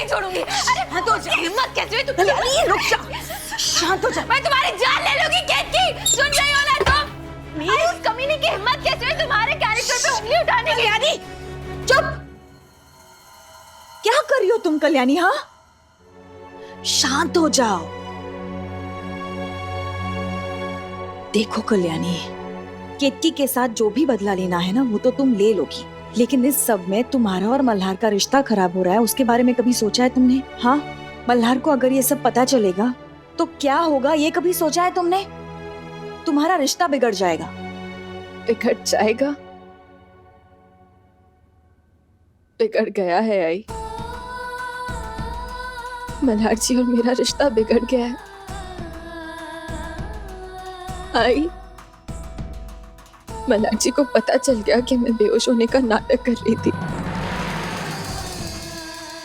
नहीं छोड़ूंगी। अरे शांत हो जा। हिम्मत कैसे हुई तुम? कल्याणी रुक जा, शांत हो जा। मैं तुम्हारी जान ले लूंगी केतकी, सुन रही हो ना तुम? अरे उस कमीने की हिम्मत कैसे हुई तुम्हारे कैरेक्टर पे उंगली उठाने की? कल्याणी चुप, क्या कर रही हो तुम कल्याणी? हाँ, शांत हो जाओ। देखो कल्याणी, केतकी के साथ जो भी बदला लेना है ना वो तो तुम ले लोगी, लेकिन इस सब में तुम्हारा और मल्हार का रिश्ता खराब हो रहा है, उसके बारे में कभी सोचा है तुमने? हाँ, मल्हार को अगर ये सब पता चलेगा तो क्या होगा, ये कभी सोचा है तुमने? तुम्हारा रिश्ता बिगड़ जाएगा। बिगड़ जाएगा? बिगड़ गया है आई। मल्हार जी और मेरा रिश्ता बिगड़ गया है आई। मल्हार जी को पता चल गया कि मैं बेहोश होने का नाटक कर रही थी।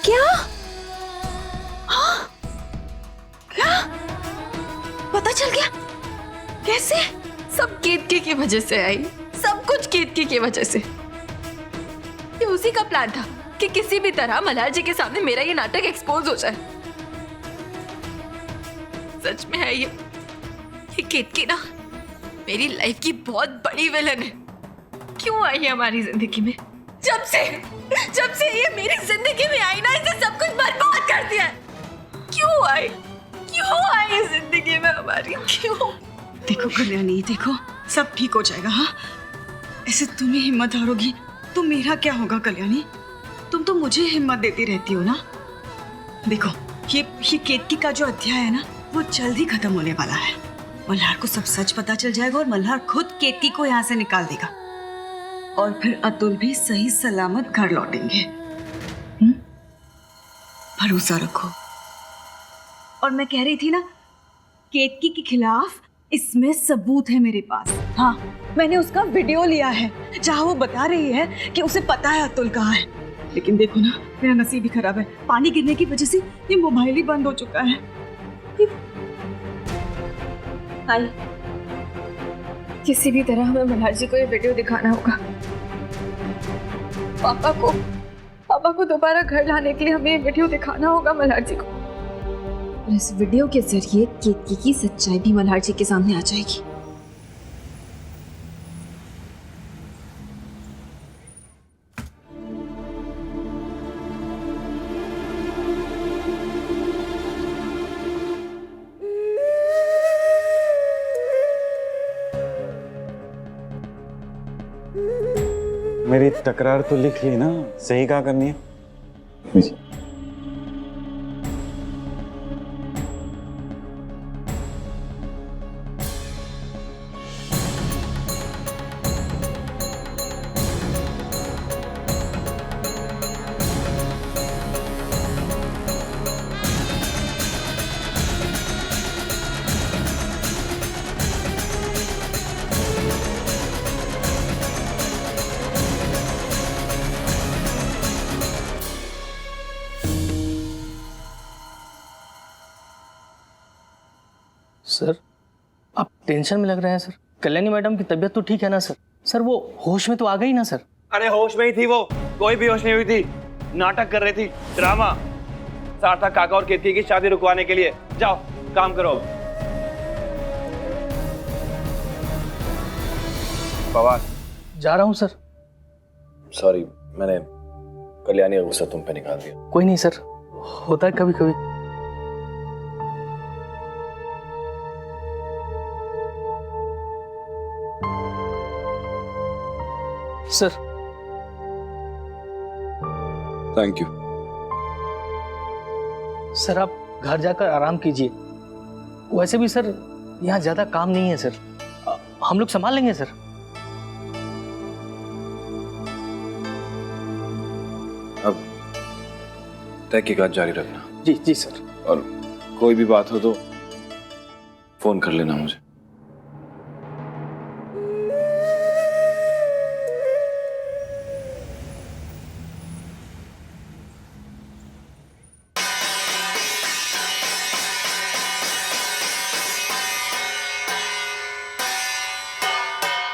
क्या? हाँ? क्या पता चल गया? कैसे? सब केतकी की वजह से आई, सब कुछ केतकी की वजह से। ये उसी का प्लान था कि किसी भी तरह मल्हार जी के सामने मेरा ये नाटक एक्सपोज हो जाए। सच में है ये केतकी ना मेरी लाइफ की बहुत बड़ी विलन है। क्यों आई है हमारी जिंदगी में? जब से ये मेरी जिंदगी में आई ना, इसने सब कुछ बर्बाद कर दिया है। क्यों आई जिंदगी में हमारी? क्यों? देखो कल्याणी, देखो सब ठीक हो जाएगा। हाँ, ऐसे तुम ही हिम्मत हारोगी तो मेरा क्या होगा कल्याणी? तुम तो मुझे हिम्मत देती रहती हो ना। देखो ये केतकी का जो अध्याय है ना वो जल्द ही खत्म होने वाला है। मल्हार को सब सच पता चल जाएगा और मल्हार खुद केतकी को यहाँ से निकाल देगा और फिर अतुल भी सही सलामत घर लौटेंगे। भरोसा रखो। और मैं कह रही थी ना, केतकी के खिलाफ इसमें सबूत है मेरे पास। हाँ, मैंने उसका वीडियो लिया है जहाँ वो बता रही है कि उसे पता है अतुल कहाँ है। लेकिन देखो ना, मेरा नसीब ही खराब है। पानी गिरने की वजह से ये मोबाइल ही बंद हो चुका है। आई, किसी भी तरह हमें मल्हार जी को ये वीडियो दिखाना होगा। पापा को दोबारा घर लाने के लिए हमें ये वीडियो दिखाना होगा मल्हार जी को। और इस वीडियो के जरिए केतकी की सच्चाई भी मल्हार जी के सामने आ जाएगी। मेरी तकरार तो लिख ली ना, सही क्या करनी है? सर, आप टेंशन में लग रहे हैं सर। कल्याणी मैडम की तबीयत तो ठीक है ना सर? सर वो होश में तो आ गई ना सर? अरे होश में ही थी वो, कोई भी होश नहीं हुई थी। नाटक कर रही थी, ड्रामा। सार्थक काका और केतकी की शादी रुकवाने के लिए। जाओ काम करो। पवार, जा रहा हूँ सर। सॉरी, मैंने कल्याणी का गुस्सा तुम पे निकाल दिया। कोई नहीं सर, होता है कभी कभी। Sir, thank you. सर आप घर जाकर आराम कीजिए। वैसे भी सर यहाँ ज्यादा काम नहीं है सर, हम लोग संभाल लेंगे सर। अब तहकीकात जारी रखना। जी जी सर। और कोई भी बात हो तो फोन कर लेना मुझे।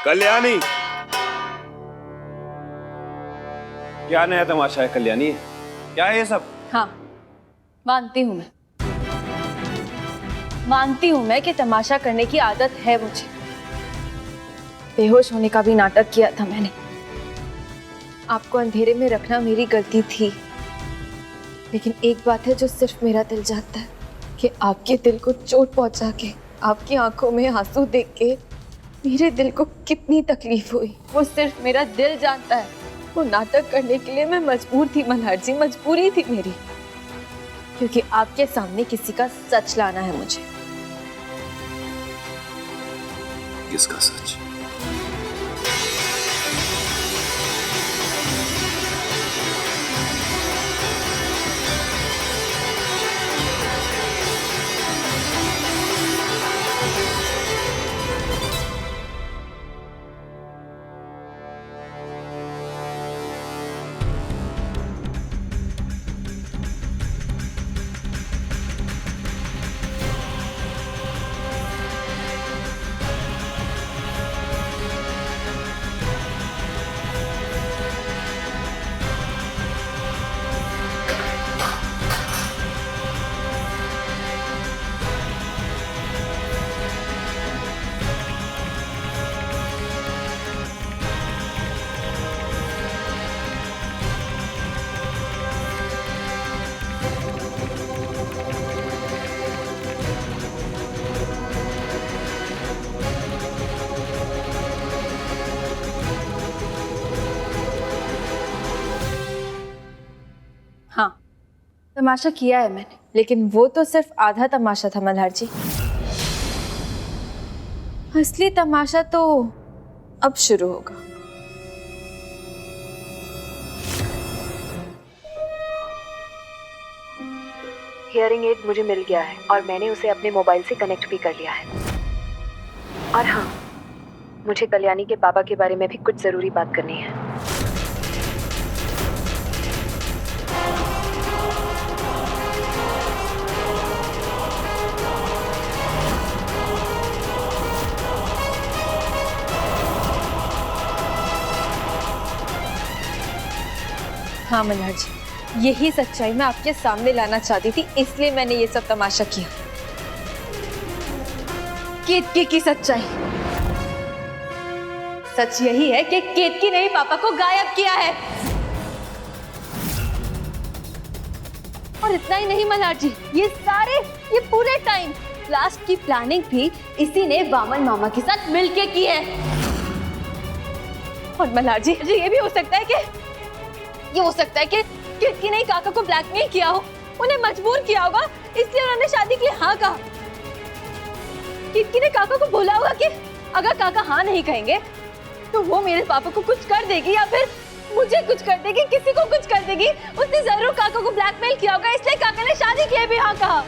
कल्याणी, क्या नया तमाशा है कल्याणी? क्या है ये सब? हाँ, मानती हूँ मैं कि तमाशा करने की आदत है मुझे। बेहोश होने का भी नाटक किया था मैंने। आपको अंधेरे में रखना मेरी गलती थी, लेकिन एक बात है जो सिर्फ मेरा दिल जानता है कि आपके दिल को चोट पहुंचा के, आपकी आंखों में आंसू देख के मेरे दिल को कितनी तकलीफ हुई, वो सिर्फ मेरा दिल जानता है। वो नाटक करने के लिए मैं मजबूर थी मल्हार जी, मजबूरी थी मेरी, क्योंकि आपके सामने किसी का सच लाना है मुझे। किसका सच? हाँ, तमाशा किया है मैंने, लेकिन वो तो सिर्फ आधा तमाशा था मल्हार जी। असली तमाशा तो अब शुरू होगा। हियरिंग एड मुझे मिल गया है और मैंने उसे अपने मोबाइल से कनेक्ट भी कर लिया है। और हाँ, मुझे कल्याणी के पापा के बारे में भी कुछ ज़रूरी बात करनी है। हाँ मल्हार जी, यही सच्चाई मैं आपके सामने लाना चाहती थी, इसलिए मैंने ये सब तमाशा किया। केतकी की सच्चाई। सच यही है कि केतकी ने ही पापा को गायब किया है। और इतना ही नहीं मल्हार जी, ये पूरे टाइम लास्ट की प्लानिंग भी इसी ने वामन मामा के साथ मिलके की है। और मल्हार जी, ये भी हो सकता है कि केतकी ने काका को ब्लैकमेल किया हो, उन्हें मजबूर किया होगा, इसलिए उन्होंने शादी के लिए हाँ कहा। केतकी ने काका को बोला होगा कि अगर काका हाँ नहीं कहेंगे तो वो मेरे पापा को कुछ कर देगी या फिर मुझे कुछ कर देगी, किसी को कुछ कर देगी। उसने जरूर काका को ब्लैकमेल किया होगा, इसलिए काका ने शादी के लिए भी हाँ कहा।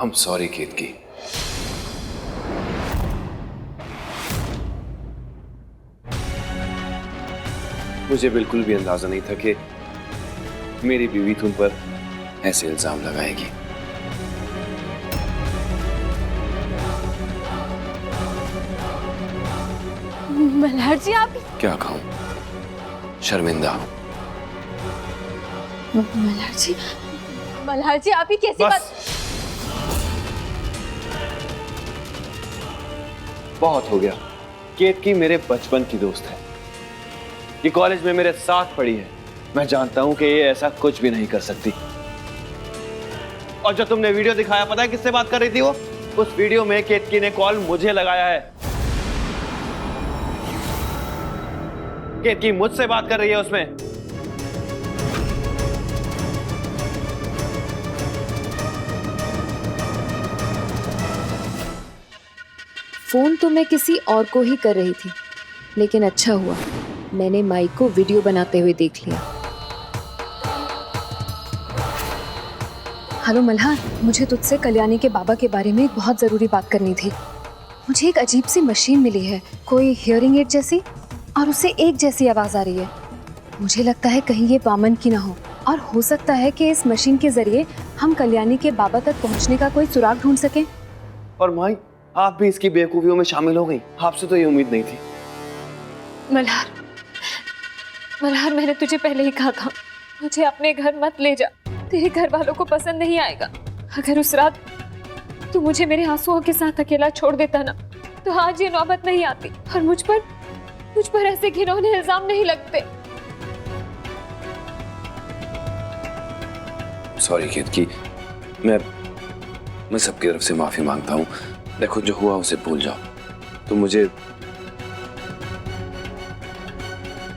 I'm sorry, केतकी। मुझे बिल्कुल भी अंदाजा नहीं था कि मेरी बीवी तुम पर ऐसे इल्जाम लगाएगी। मल्हार जी, आप क्या कहूं, शर्मिंदा हूं। मल्हार जी आप ही कैसी बात। बहुत हो गया। केतकी मेरे बचपन की दोस्त है, ये कॉलेज में मेरे साथ पढ़ी है। मैं जानता हूं कि ये ऐसा कुछ भी नहीं कर सकती। और जो तुमने वीडियो दिखाया, पता है किससे बात कर रही थी वो? उस वीडियो में केतकी ने कॉल मुझे लगाया है। केतकी मुझसे बात कर रही है उसमें। फोन तो मैं किसी और को ही कर रही थी, लेकिन अच्छा हुआ मैंने माइक को वीडियो बनाते हुए देख लिया। हेलो मल्हार, मुझे तुझसे कल्याणी के बाबा के बारे में एक बहुत ज़रूरी बात करनी थी। मुझे एक अजीब सी मशीन मिली है, कोई हियरिंग एड जैसी, और उससे एक जैसी आवाज़ आ रही है। मुझे लगता है कहीं ये वामन की ना हो, और हो सकता है कि इस मशीन के ज़रिए हम कल्याणी के बाबा तक पहुंचने का कोई सुराग ढूंढ सकें। और माई, आप भी इसकी बेवकूफियों में शामिल हो गई। आपसे तो ये उम्मीद नहीं थी। मल्हार, मल्हार, मैंने तुझे पहले ही कहा था, मुझे अपने घर मत ले जा, तेरे घर वालों को पसंद नहीं आएगा। अगर उस रात तू मुझे मेरे आंसुओं के साथ अकेला छोड़ देता ना, तो आज ये नौबत नहीं आती और मुझ पर ऐसे घिनौने इल्जाम नहीं लगते। सॉरी केतकी, मैं सबकी तरफ से माफी मांगता हूँ। देखो, जो हुआ उसे भूल जाओ। तुम मुझे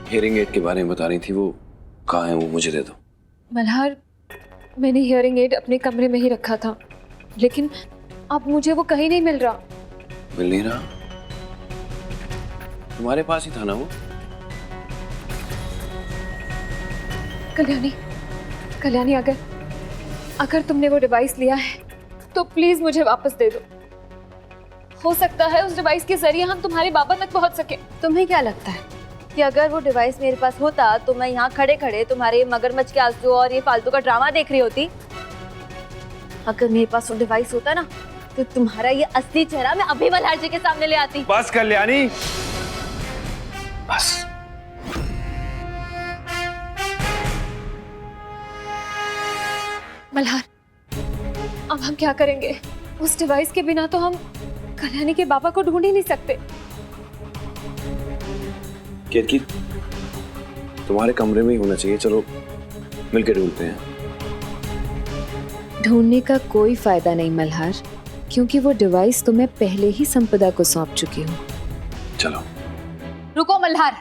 हियरिंग एड के बारे में बता रही थी, वो कहाँ है? वो मुझे दे दो। मल्हार, मैंने हियरिंग एड अपने कमरे में ही रखा था, लेकिन अब मुझे वो कहीं नहीं मिल रहा। मिल नहीं रहा? तुम्हारे पास ही था ना वो? कल्याणी, कल्याणी, अगर तुमने वो डिवाइस लिया है तो प्लीज मुझे वापस दे दो। हो सकता है उस डिवाइस के जरिए हम तुम्हारे बाबा तक पहुंच सके। तुम्हें क्या लगता है कि अगर वो डिवाइस मेरे पास होता तो मैं यहाँ खड़े खड़े तुम्हारे मगरमच्छ के आंसू और ये फालतू का ड्रामा देख रही होती? अगर मेरे पास वो डिवाइस होता ना, तो तुम्हारा ये असली चेहरा मैं अभी मल्हार जी के सामने ले आती। बस कल्याणी, बस। मल्हार, अब हम क्या करेंगे? उस डिवाइस के बिना तो हम कल्याणी के बाबा को ढूंढ ही नहीं सकते। केतकी, तुम्हारे कमरे में ही होना चाहिए। चलो मिलकर ढूंढते हैं। ढूंढने का कोई फायदा नहीं मल्हार, क्योंकि वो डिवाइस तो मैं पहले ही संपदा को सौंप चुकी हूँ। चलो। रुको मल्हार,